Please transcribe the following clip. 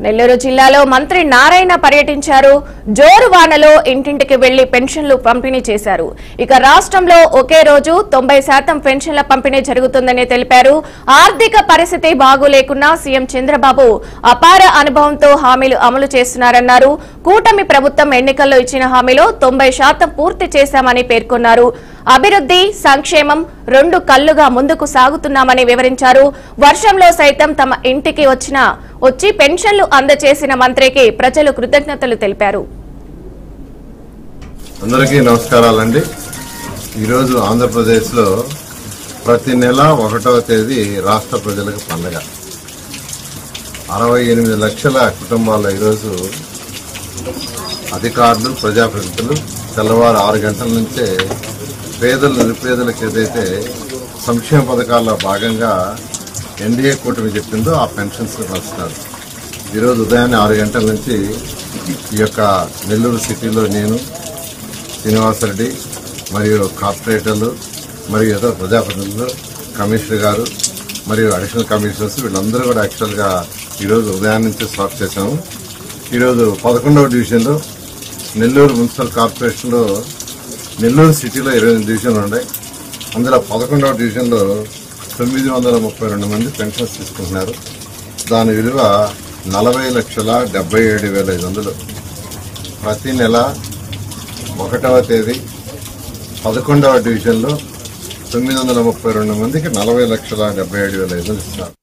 నెల్లూరు జిల్లాలో మంత్రి నారాయణ పర్యటించారు. జోరు వానలో ఇంటింటికి వెళ్లి పెన్షన్లు పంపిణీ చేశారు. ఇక రాష్ట్రంలో ఒకే రోజు 90% పెన్షన్ల పంపిణీ జరుగుతుందని తెలిపారు. ఆర్థిక పరిస్థితి బాగోలేకున్నా సీఎం చంద్రబాబు అపార అనుభవంతో హామీలు అమలు చేస్తున్నారన్నారు. కూటమి ప్రభుత్వం ఎన్నికల్లో ఇచ్చిన హామీలో 90% పూర్తి చేశామని పేర్కొన్నారు. అభివృద్ధి, సంక్షేమం రెండు కళ్లుగా ముందుకు సాగుతున్నామని వివరించారు. వర్షంలో సైతం తమ ఇంటికి వచ్చి పెన్షన్లు అందజేసిన మంత్రికి ప్రజలు కృతజ్ఞతలు తెలిపారు. అందరికీ నమస్కారాలండి. ఈరోజు ఆంధ్రప్రదేశ్ లో ప్రతి నెల 1వ తేదీ రాష్ట్ర ప్రజలకు పండుగ. 68 లక్షల కుటుంబాల్లో ఈరోజు అధికారులు, ప్రజాప్రతినిధులు తెల్లవారు 6 గంటల నుంచే పేదలు, నిరుపేదలకు ఏదైతే సంక్షేమ పథకాల్లో భాగంగా ఎన్డీఏ కూటమి చెప్పిందో ఆ పెన్షన్స్ వస్తున్నారు. ఈరోజు ఉదయాన్నే 6 గంటల నుంచి ఈ యొక్క నెల్లూరు సిటీలో నేను, శ్రీనివాసరెడ్డి మరియు కార్పొరేటర్లు మరియు ఇతర ప్రజాప్రతినిధులు, కమిషనర్ గారు మరియు అడిషనల్ కమిషనర్స్ వీళ్ళందరూ కూడా యాక్చువల్గా ఈరోజు ఉదయం నుంచి స్టార్ట్ చేశాము. ఈరోజు 11వ డివిజన్లో నెల్లూరు మున్సిపల్ కార్పొరేషన్లో నెల్లూరు సిటీలో 28 డివిజన్లు ఉన్నాయి. అందులో 11వ డివిజన్లో 932 మంది పెన్షన్స్ తీసుకుంటున్నారు. దాని విలువ 40,77,500. ప్రతి నెల 1వ తేదీ 11వ డివిజన్లో 932 మందికి 40,77,500 ఇస్తున్నారు.